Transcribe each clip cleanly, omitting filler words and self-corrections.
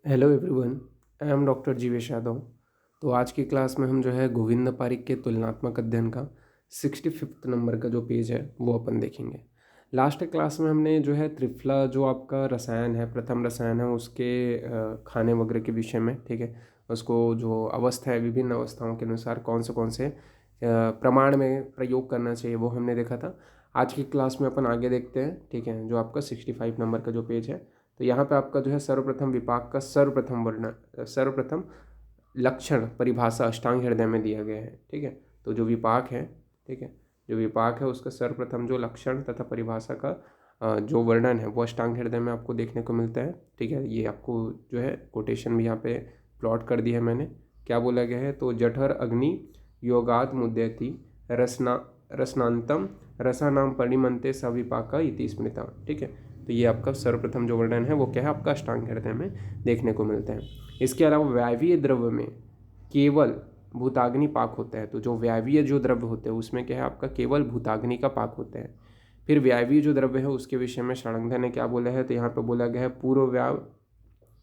Hello everyone, I am doctor Jeevesh Yadav. तो आज की क्लास में हम जो है गोविंद पारिक के तुलनात्मक अध्ययन का 65 नंबर का जो पेज है वो अपन देखेंगे। लास्ट क्लास में हमने जो है त्रिफला जो आपका रसायन है, प्रथम रसायन है, उसके खाने वगैरह के विषय में, ठीक है, उसको जो अवस्था है, विभिन्न अवस्थाओं के अनुसार कौन से प्रमाण में प्रयोग करना चाहिए वो हमने देखा था। आज की क्लास में अपन आगे देखते हैं, ठीक है, जो आपका 65 नंबर का जो पेज है। तो यहाँ पे आपका जो है सर्वप्रथम विपाक का सर्वप्रथम लक्षण परिभाषा अष्टांग हृदय में दिया गया है, ठीक है। तो जो विपाक है, ठीक है, जो विपाक है उसका सर्वप्रथम जो लक्षण तथा परिभाषा का जो वर्णन है वो अष्टांग हृदय में आपको देखने को मिलता है, ठीक है। ये आपको जो है कोटेशन भी यहाँ पे प्लॉट कर दिया है मैंने। क्या बोला गया है, तो जठर अग्नि योगात मुद्यति रसनांतम रसानाम परिमंते सविपाका इति स्मृता, ठीक है। तो ये आपका सर्वप्रथम जो वर्णन है वो क्या है, आपका अष्टांग हृदय में देखने को मिलता है। इसके अलावा वायवीय द्रव्य में केवल भूताग्नि पाक होता है। तो जो वायवीय जो द्रव्य होते हैं उसमें क्या है, आपका केवल भूताग्नि का पाक होता है। फिर वायवीय जो द्रव्य है उसके विषय में षडंग ने क्या बोला है, तो यहाँ पर बोला गया है पूर्व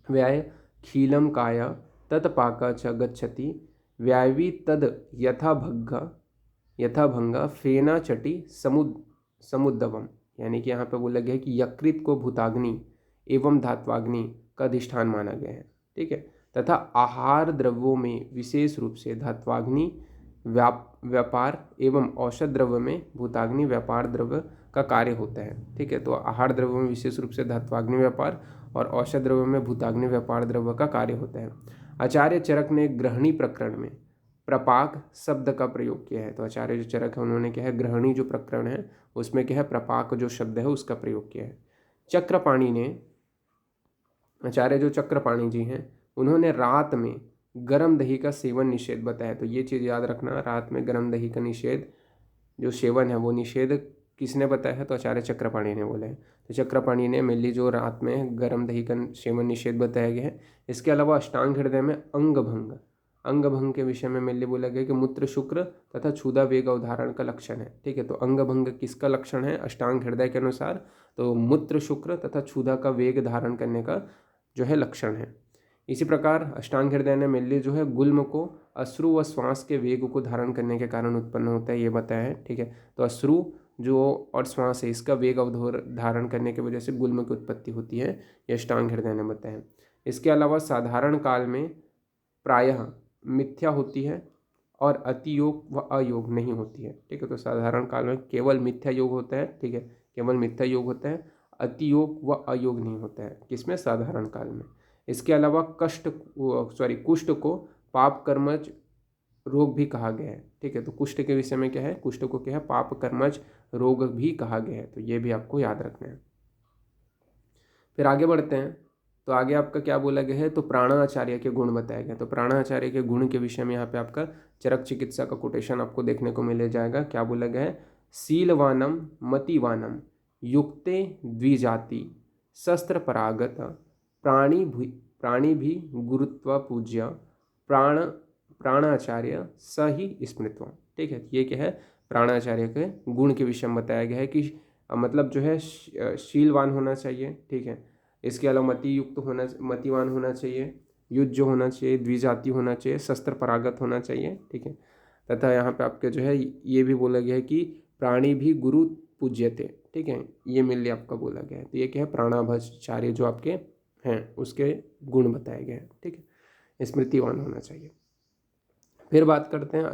व्याय खीलम काया तत्पाक च गच्छति व्यायवी तद यथाभंगा फेना चटी समुद्दवम। यानी कि यहाँ पे बोला गया है कि यकृत को भूताग्नि एवं धात्वाग्नि का अधिष्ठान माना गया है, ठीक है। तथा आहार द्रव्यों में विशेष रूप से धात्वाग्नि व्यापार एवं औषध द्रव्य में भूताग्नि व्यापार द्रव्य का कार्य होता है, ठीक है। तो आहार द्रव्यों में विशेष रूप से धात्वाग्नि व्यापार और औषध द्रव्य में भूताग्नि व्यापार द्रव्य का कार्य होता है। आचार्य चरक ने ग्रहणी प्रकरण में प्रपाक शब्द का प्रयोग किया है। तो आचार्य जो चरक है उन्होंने क्या है, ग्रहणी जो प्रकरण है उसमें क्या है, प्रपाक जो शब्द है उसका प्रयोग किया है। चक्रपाणी ने, आचार्य जो चक्रपाणी जी हैं, उन्होंने रात में गर्म दही का सेवन निषेध बताया। तो ये चीज़ याद रखना, रात में गर्म दही का निषेध जो सेवन है वो निषेध किसने बताया है, तो आचार्य चक्रपाणी ने बोला है। तो चक्रपाणी ने मेनली जो रात में गर्म दही का सेवन निषेध बताया गया है। इसके अलावा अष्टांग हृदय में अंग भंग के विषय में मेनली बोला गया कि मूत्र शुक्र तथा क्षुधा वेग अवधारण का लक्षण है, ठीक है। तो अंग भंग किसका लक्षण है अष्टांग हृदय के अनुसार, तो मूत्र शुक्र तथा क्षुधा का वेग धारण करने का जो है लक्षण है। इसी प्रकार अष्टांग हृदय ने मेनली जो है गुल्म को अश्रु व श्वास के वेग को धारण करने के कारण उत्पन्न होता है, ये बताया है, ठीक है। तो अश्रु जो और श्वास है इसका वेग धारण करने की वजह से गुल्म की उत्पत्ति होती है, यह अष्टांग हृदय ने बताया। इसके अलावा साधारण काल में प्रायः मिथ्या होती है और अतियोग व अयोग नहीं होती है, ठीक है। तो साधारण काल में केवल मिथ्या योग होता है, ठीक है, केवल मिथ्या योग होता है, अतियोग व अयोग नहीं होता है, किसमें, साधारण काल में। इसके अलावा कुष्ठ को पाप कर्मज रोग भी कहा गया है, ठीक है। तो कुष्ठ के विषय में क्या है, कुष्ठ को क्या है, पाप कर्मज रोग भी कहा गया है। तो ये भी आपको याद रखना है। फिर आगे बढ़ते हैं। तो आगे आपका क्या बोला गया है, तो प्राणाचार्य के गुण बताया गया। तो प्राणाचार्य के गुण के विषय में यहाँ पे आपका चरक चिकित्सा का कोटेशन आपको देखने को मिल जाएगा। क्या बोला गया है, शीलवानम मतिवानम युक्ते द्विजाति शस्त्र परागत प्राणी भी गुरुत्व पूज्य प्राणाचार्य सही स्मृत्व, ठीक है। ये क्या है, प्राणाचार्य के गुण के विषय में बताया गया है कि मतलब जो है शीलवान होना चाहिए, ठीक है। इसके अलावा मतिवान होना चाहिए, युज्य होना चाहिए, द्विजाति होना चाहिए, शस्त्र परागत होना चाहिए, ठीक है। तथा यहाँ पे आपके जो है ये भी बोला गया है कि प्राणी भी गुरु पूज्यते, ठीक है, ये मेनली आपका बोला गया है। तो ये क्या है, प्राणाचार्य जो आपके हैं उसके गुण बताए गए हैं, ठीक है, स्मृतिवान होना चाहिए। फिर बात करते हैं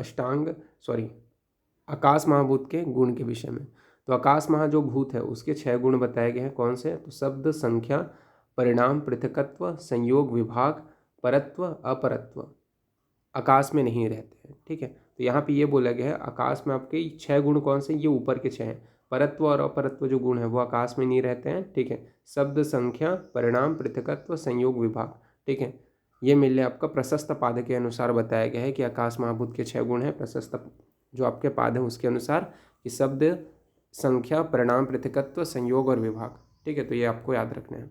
आकाश महाभूत के गुण के विषय में। तो आकाश महा जो भूत है उसके 6 गुण बताए गए हैं। कौन से, तो शब्द संख्या परिणाम पृथकत्व संयोग विभाग परत्व अपरत्व आकाश में नहीं रहते हैं, ठीक है। तो यहाँ पे ये बोला गया है आकाश में आपके 6 गुण कौन से, ये ऊपर के 6 हैं। परत्व और अपरत्व जो गुण है वो आकाश में नहीं रहते हैं, ठीक है। शब्द संख्या परिणाम पृथकत्व संयोग विभाग, ठीक है, ये मिले आपका प्रशस्त पाद के अनुसार बताया गया है कि आकाश महाभूत के 6 गुण हैं। प्रशस्त जो आपके पाद है उसके अनुसार कि शब्द संख्या परिणाम पृथकत्व संयोग और विभाग, ठीक है। तो ये आपको याद रखना है।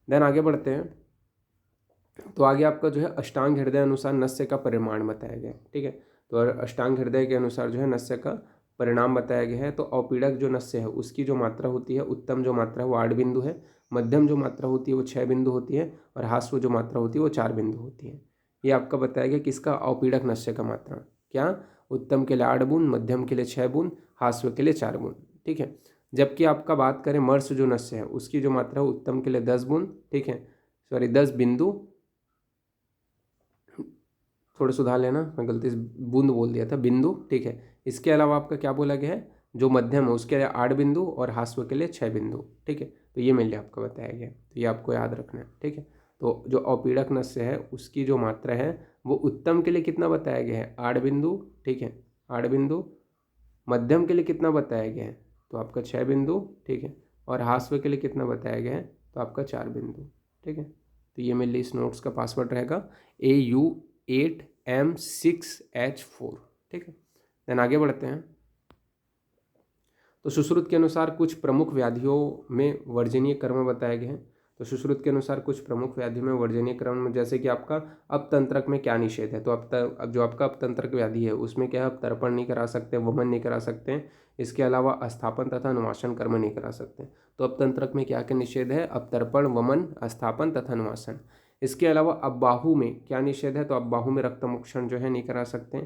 देन आगे बढ़ते हैं। तो आगे आपका जो है अष्टांग हृदय अनुसार नस्य का परिमाण बताया गया है, ठीक है। तो अष्टांग हृदय के अनुसार जो है नस्य का परिणाम बताया गया है। तो औपीड़क जो नस्य है उसकी जो मात्रा होती है, उत्तम जो मात्रा है वो 8 बिंदु है, मध्यम जो मात्रा होती है वो 6 बिंदु होती है और हास्व जो मात्रा होती है वो 4 बिंदु होती है। ये आपका बताया गया किसका, अवपीड़क नस्य का मात्रा। क्या, उत्तम के लिए 8 बूंद, मध्यम के लिए 6 बूंद, हास्व के लिए 4 बूंद। ठीक है। जबकि आपका बात करें मर्स जो नस्य है उसकी जो मात्रा है उत्तम के लिए 10 बूंद, ठीक है, सॉरी 10 बिंदु, थोड़ा सुधार लेना, मैं गलती से बूंद बोल दिया था, बिंदु। ठीक है। इसके अलावा आपका क्या बोला गया है, जो मध्यम है उसके लिए 8 बिंदु और हास्व के लिए 6 बिंदु। ठीक है। तो ये मेनली आपको बताया गया है, तो ये आपको याद रखना है। ठीक है। तो जो अपीड़क नस्य है उसकी जो मात्रा है वो उत्तम के लिए कितना बताया गया है, 8 बिंदु। ठीक है, 8 बिंदु। मध्यम के लिए कितना बताया गया है, तो आपका 6 बिंदु। ठीक है। और हास्व के लिए कितना बताया गया है, तो आपका 4 बिंदु। ठीक है। तो ये मेनली इस नोट्स का पासवर्ड रहेगा AU8M6H4। ठीक है। देन आगे बढ़ते हैं। तो सुश्रुत के अनुसार कुछ प्रमुख व्याधियों में वर्जनीय कर्म बताए गए हैं। तो सुश्रुत के अनुसार कुछ प्रमुख व्याधियों में वर्जनीय कर्म में जैसे कि आपका अपतंत्रक में क्या निषेध है, तो अब जो आपका अपतंत्रक व्याधि है उसमें क्या है, आप तर्पण नहीं करा सकते, वमन नहीं करा सकते हैं। इसके अलावा अस्थापन तथा अनुवासन कर्म नहीं करा सकते। तो अपतंत्रक में क्या क्या निषेध है, अपतर्पण, वमन, अस्थापन तथा अनुवासन। इसके अलावा अब बाहु में क्या निषेध है, तो अब बाहु में रक्तमोक्षण जो है नहीं करा सकते।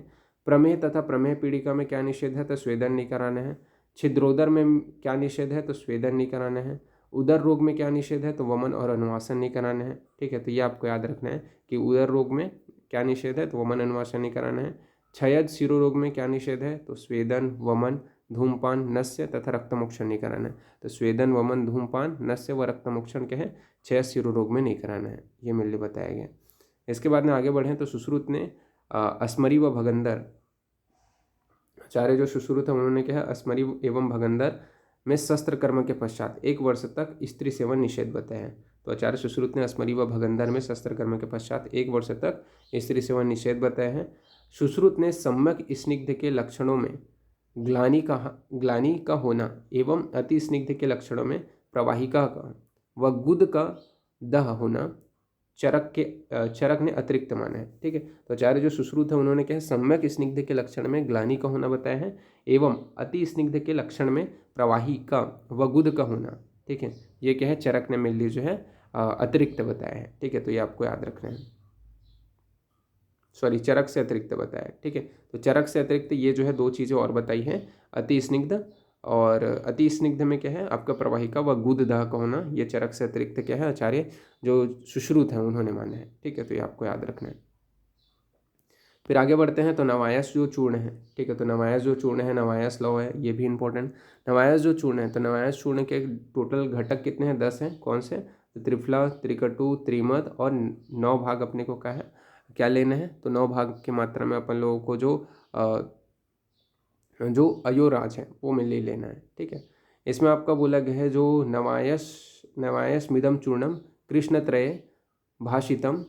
प्रमेह तथा प्रमेह पीड़िका में क्या निषेध है, तो स्वेदन नहीं कराना है। छिद्रोदर में क्या निषेध है, तो स्वेदन नहीं कराना है। उदर रोग में क्या निषेध है, तो वमन और अनुवासन नहीं कराना है। ठीक है। तो ये आपको याद रखना है कि उदर रोग में क्या निषेध है, तो वमन अनुवासन नहीं कराना है। क्षयद शिरो रोग में क्या निषेध है, तो स्वेदन, वमन, धूमपान, नस्य तथा रक्तमोक्षण नहीं कराना है। तो स्वेदन, वमन, धूमपान, नस्य व रक्तमोक्षण क्या है, क्षय शिरो रोग में नहीं कराना है। ये मेनली बताया गया। इसके बाद में आगे बढ़ें तो सुश्रुत ने अस्मरी व भगंदर, आचार्य जो सुश्रुत है उन्होंने क्या है, अस्मरी एवं भगंदर में शस्त्र कर्म के पश्चात 1 वर्ष तक स्त्री सेवन निषेध बताया है। तो आचार्य सुश्रुत ने अस्मरी व भगंदर में शस्त्र कर्म के पश्चात 1 वर्ष तक स्त्री सेवन निषेध बताया है। सुश्रुत ने सम्यक स्निग्ध के लक्षणों में ग्लानि का होना एवं अति स्निग्ध के लक्षणों में प्रवाहिका का व गुद का दह होना चरक ने अतिरिक्त माना है। ठीक है। तो आचार्य जो सुश्रुत है उन्होंने क्या है, सम्यक स्निग्ध के लक्षण में ग्लानि का होना बताया है एवं अति स्निग्ध के लक्षण में प्रवाही का व गुद का होना। ठीक है। ये क्या है, चरक ने मेनली जो है अतिरिक्त बताया है। ठीक है। तो ये आपको याद रखना है, सॉरी चरक से अतिरिक्त बताया है। ठीक है। तो चरक से अतिरिक्त ये जो है 2 चीज़ें और बताई हैं, अति स्निग्ध और अति स्निग्ध में क्या है आपका प्रवाहिका व गुद दाह का होना, ये चरक से अतिरिक्त क्या है आचार्य जो सुश्रुत हैं उन्होंने माना है। ठीक है। तो ये आपको याद रखना है। फिर आगे बढ़ते हैं तो नवायस जो चूर्ण है, ठीक है, तो नवायस जो चूर्ण है, नवायस लौ है, ये भी इंपॉर्टेंट। नवायस जो चूर्ण है तो नवायस चूर्ण के टोटल घटक कितने हैं, 10 हैं। कौन से, तो त्रिफला, त्रिकटु, त्रिमद और 9 भाग अपने को क्या लेना है, तो 9 भाग की मात्रा में अपन लोगों को जो अयोराज है वो मिल लेना है। ठीक है। इसमें आपका बोला गया है जो नवायस मिदम चूर्णम कृष्णत्रय भाषितम।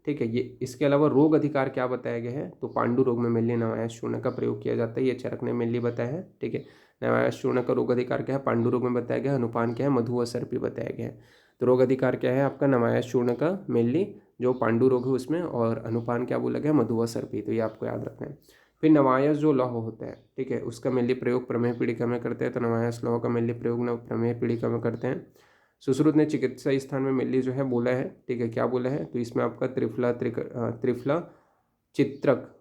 ठीक है। ये इसके अलावा रोग अधिकार क्या बताया गया है, तो पांडु रोग में मिलने नवायस चूर्ण का प्रयोग किया जाता है, ये चरक ने मिलनी बताया है। ठीक है। नवायस चूर्ण का रोग अधिकार क्या है, पांडु रोग में बताया गया है। अनुपान क्या है, मधु व सर्पी बताया गया है। तो रोग अधिकार क्या है आपका नवायस चूर्ण का मेनली जो पांडु रोग है उसमें, और अनुपान क्या बोला गया, मधु व सर्पी। तो ये आपको याद रखना है। फिर नवायस जो लौह होता है, ठीक है, उसका मेनली प्रयोग प्रमेह पीड़िका में करते हैं, तो नवायस लौह का मेनली प्रयोग न प्रमेह पीड़िका में करते हैं। सुश्रुत ने चिकित्सा स्थान में मेनली जो है बोला है। ठीक है। क्या बोला है, तो इसमें आपका त्रिफला, चित्रक,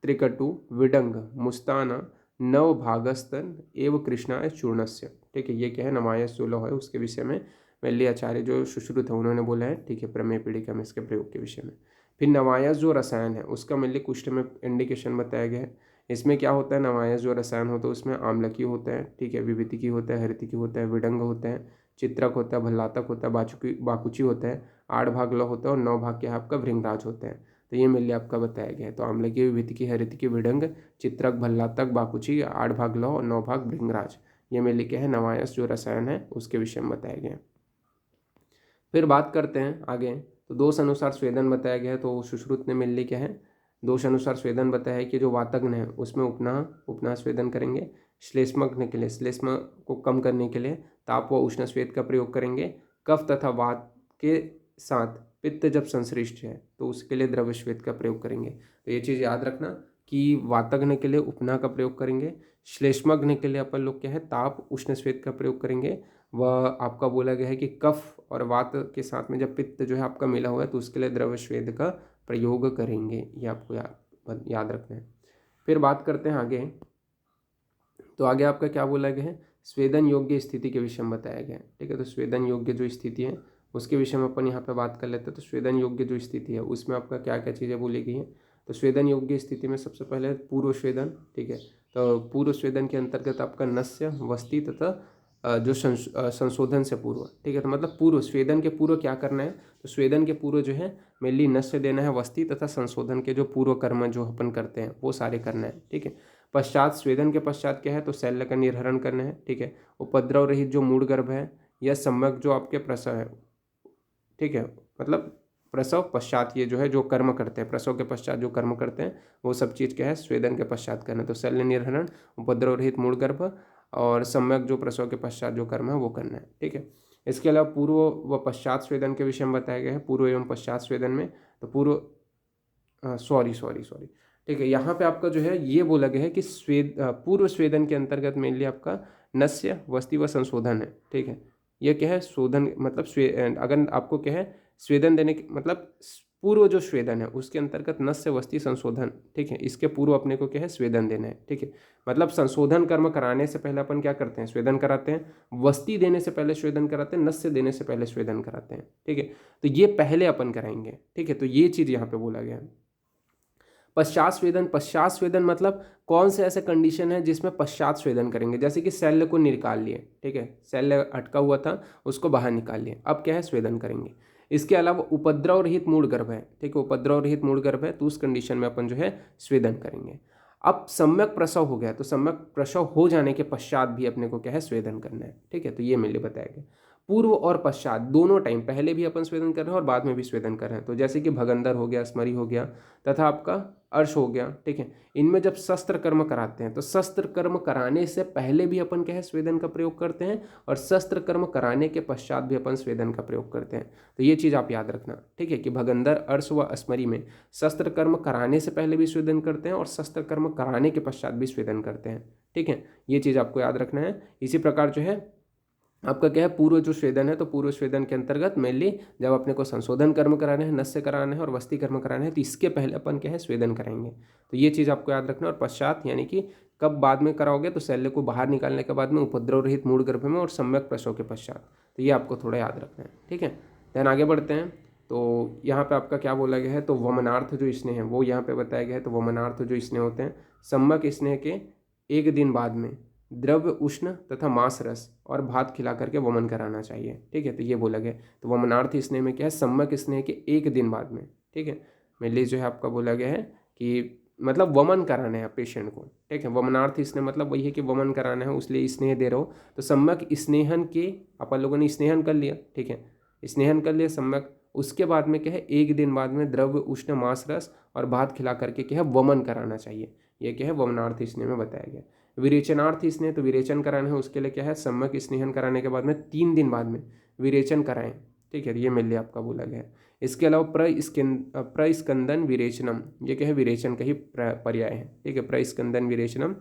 त्रिकटु, विडंग, मुस्ताना, नव भागस्तन एवं कृष्णाय चूर्णस्य। ठीक है। ये क्या है, नवायस जो लौह है उसके विषय में मेनली आचार्य जो सुश्रुत है उन्होंने बोला है। ठीक है। प्रमेय पीड़िका में इसके प्रयोग के विषय में। फिर नवायस जो रसायन है उसका मेनली कुष्ठ में इंडिकेशन बताया गया है। इसमें क्या होता है, नवायस जो रसायन होता है उसमें आम्लकी होता है, ठीक है, विभितिकी होता है, हरितिकी होता है, विडंग होता है, चित्रक होता है, भल्लातक होता है, बाकुची होता है, 8 भाग लौ होता है और 9 भाग क्या है आपका भृंगराज होता है। तो ये मेनली आपका बताया गया है। तो आम्लकी, विभितिकी, हरितिकी, विडंग, चित्रक, भल्लातक, बाकुची, 8 भाग लौ और 9 भाग भृंगराज, ये मेनली क्या है नवायस जो रसायन है उसके विषय में बताया गया है। फिर बात करते हैं आगे, तो दोष अनुसार स्वेदन बताया गया है। तो सुश्रुत ने मेनली क्या है, दोष अनुसार स्वेदन बताया है कि जो वातग्न है उसमें उपना स्वेदन करेंगे। श्लेष्मग्न के लिए, श्लेष्म को कम करने के लिए ताप व उष्ण स्वेद का प्रयोग करेंगे। कफ तथा वात के साथ पित्त जब संश्लिष्ट है तो उसके लिए द्रव्य श्वेत का प्रयोग करेंगे। तो ये चीज़ याद रखना कि वातग्न के लिए उपना का प्रयोग करेंगे, श्लेष्मग्न के लिए अपन लोग क्या है ताप उष्ण स्वेद का प्रयोग करेंगे, वह आपका बोला गया है कि कफ और वात के साथ में जब पित्त जो है आपका मिला हुआ है तो उसके लिए द्रव स्वेद का प्रयोग करेंगे, ये आपको याद रखना है। फिर बात करते हैं आगे, तो आगे आपका क्या बोला गया है, स्वेदन योग्य स्थिति के विषय में बताया गया है। ठीक है, तो स्वेदन योग्य जो स्थिति है उसके विषय में अपन यहाँ पे बात कर लेते हैं। तो स्वेदन योग्य जो स्थिति है उसमें आपका क्या क्या चीज़ें बोली गई हैं। तो स्वेदन योग्य स्थिति में सबसे पहले पूर्व स्वेदन। ठीक है, तो पूर्व स्वेदन के अंतर्गत आपका नस्य, वस्ति तथा जो संशोधन से पूर्व। ठीक है, तो मतलब पूर्व स्वेदन के पूर्व क्या करना है, तो स्वेदन के पूर्व जो है मेनली नस्य देना है, वस्ति तथा संशोधन के जो पूर्व कर्म जो अपन करते हैं वो सारे करना है। ठीक है, पश्चात स्वेदन के पश्चात क्या है, तो शैल्य का निर्हरण करना है। ठीक है, उपद्रव रहित जो मूढ़ गर्भ है या सम्यक जो आपके प्रसव है। ठीक है, मतलब प्रसव पश्चात ये जो है जो कर्म करते हैं, प्रसव के पश्चात जो कर्म करते हैं वो सब चीज़ क्या है, स्वेदन के पश्चात करना है। तो शल्य निर्हरण, उपद्रव रहित मूढ़ गर्भ और सम्यक जो प्रसव के पश्चात जो कर्म है वो करना है। ठीक है, इसके अलावा पूर्व व पश्चात स्वेदन के विषय में बताया गया है। पूर्व एवं पश्चात स्वेदन में तो पूर्व सॉरी, ठीक है, यहाँ पे आपका जो है ये बोला गया है कि पूर्व स्वेदन के अंतर्गत मेनली आपका नस्य, वस्ति व संशोधन है। ठीक है, ये क्या है, शोधन मतलब अगर आपको क्या है स्वेदन देने के मतलब पूर्व जो स्वेदन है उसके अंतर्गत नस्य, वस्ति, संशोधन। ठीक है, इसके पूर्व अपने को क्या है स्वेदन देना है। ठीक है, मतलब संशोधन कर्म कराने से पहले अपन क्या करते हैं, स्वेदन कराते हैं। वस्ति देने से पहले स्वेदन कराते हैं, नस्य देने से पहले स्वेदन कराते हैं। ठीक है, तो ये पहले अपन कराएंगे। ठीक है, तो ये चीज़ यहाँ पे बोला गया है। पश्चात स्वेदन, पश्चात स्वेदन मतलब कौन से ऐसे कंडीशन है जिसमें पश्चात स्वेदन करेंगे, जैसे कि शल्य को निकाल लिए। ठीक है, शल्य अटका हुआ था उसको बाहर निकाल लिए, अब क्या है स्वेदन करेंगे। इसके अलावा उपद्रव रहित मूढ़ गर्भ है। ठीक है, उपद्रव रहित मूढ़ गर्भ है तो उस कंडीशन में अपन जो है स्वेदन करेंगे। अब सम्यक प्रसव हो गया तो सम्यक प्रसव हो जाने के पश्चात भी अपने को क्या है स्वेदन करना है। ठीक है, तो ये मेरे बताया गया। पूर्व और पश्चात दोनों टाइम, पहले भी अपन स्वेदन कर रहे हैं और बाद में भी स्वेदन कर रहे हैं। तो जैसे कि भगंदर हो गया, स्मरी हो गया तथा आपका अर्श हो गया। ठीक है, इनमें जब शस्त्र कर्म कराते हैं तो शस्त्र कर्म कराने से पहले भी अपन क्या है स्वेदन का प्रयोग करते हैं और शस्त्र कर्म कराने के पश्चात भी अपन स्वेदन का प्रयोग करते हैं। तो ये चीज़ आप याद रखना। ठीक है, कि भगंदर, अर्श व स्मरी में शस्त्र कर्म कराने से पहले भी स्वेदन करते हैं और शस्त्र कर्म कराने के पश्चात भी स्वेदन करते हैं। ठीक है, ये चीज़ आपको याद रखना है। इसी प्रकार जो है आपका क्या है पूर्व जो स्वेदन है तो पूर्व स्वेदन के अंतर्गत मेनली जब अपने को संशोधन कर्म कराने हैं, नस्य कराना है और वस्ति कर्म कराना है तो इसके पहले अपन क्या है स्वेदन कराएंगे। तो ये चीज़ आपको याद रखना। और पश्चात यानी कि कब बाद में कराओगे, तो शल्य को बाहर निकालने के बाद में, उपद्रव रहित मूढ़ गर्भ में और सम्यक प्रसव के पश्चात। तो ये आपको थोड़ा याद रखना है। ठीक है, देन आगे बढ़ते हैं। तो यहाँ पे आपका क्या बोला गया है, तो वमनार्थ जो स्नेह है वो यहाँ पे बताया गया है। तो वमनार्थ जो स्नेह होते हैं सम्यक स्नेह के एक दिन बाद में द्रव्य, उष्ण तथा मांस रस और भात खिला करके वमन कराना चाहिए। ठीक है, तो ये बोला गया। तो वमनार्थ स्नेह में क्या है, सम्यक स्नेह के एक दिन बाद में। ठीक है, मेनली जो है आपका बोला गया है कि मतलब वमन कराना है पेशेंट को। ठीक है, वमनार्थ स्नेह मतलब वही है कि वमन कराना है, उसलिए स्नेह दे रहा हो। तो सम्यक स्नेहन के अपन लोगों ने स्नेहन कर लिया। ठीक है, स्नेहन कर लिया सम्यक, उसके बाद में क्या है एक दिन बाद में द्रव्य, उष्ण, मांस रस और भात खिला करके क्या है वमन कराना चाहिए। ये क्या है वमनार्थ स्नेह में बताया गया। विरेचनार्थ स्नेह, तो विरेचन कराना है उसके लिए क्या है सम्यक स्नेहन कराने के बाद में 3 दिन बाद में विरेचन कराएं। ठीक है, ये मेनली आपका बोला गया है। इसके अलावा प्रस्कंदन विरेचनम, ये क्या है विरेचन का ही पर्याय है। ठीक है, प्रस्कंदन विरेचनम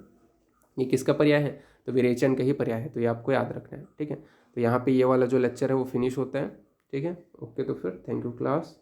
ये किसका पर्याय है, तो विरेचन का ही पर्याय है। तो ये आपको याद रखना है। ठीक है, तो यहाँ पे ये वाला जो लेक्चर है वो फिनिश होता है। ठीक है, ओके, तो फिर थैंक यू क्लास।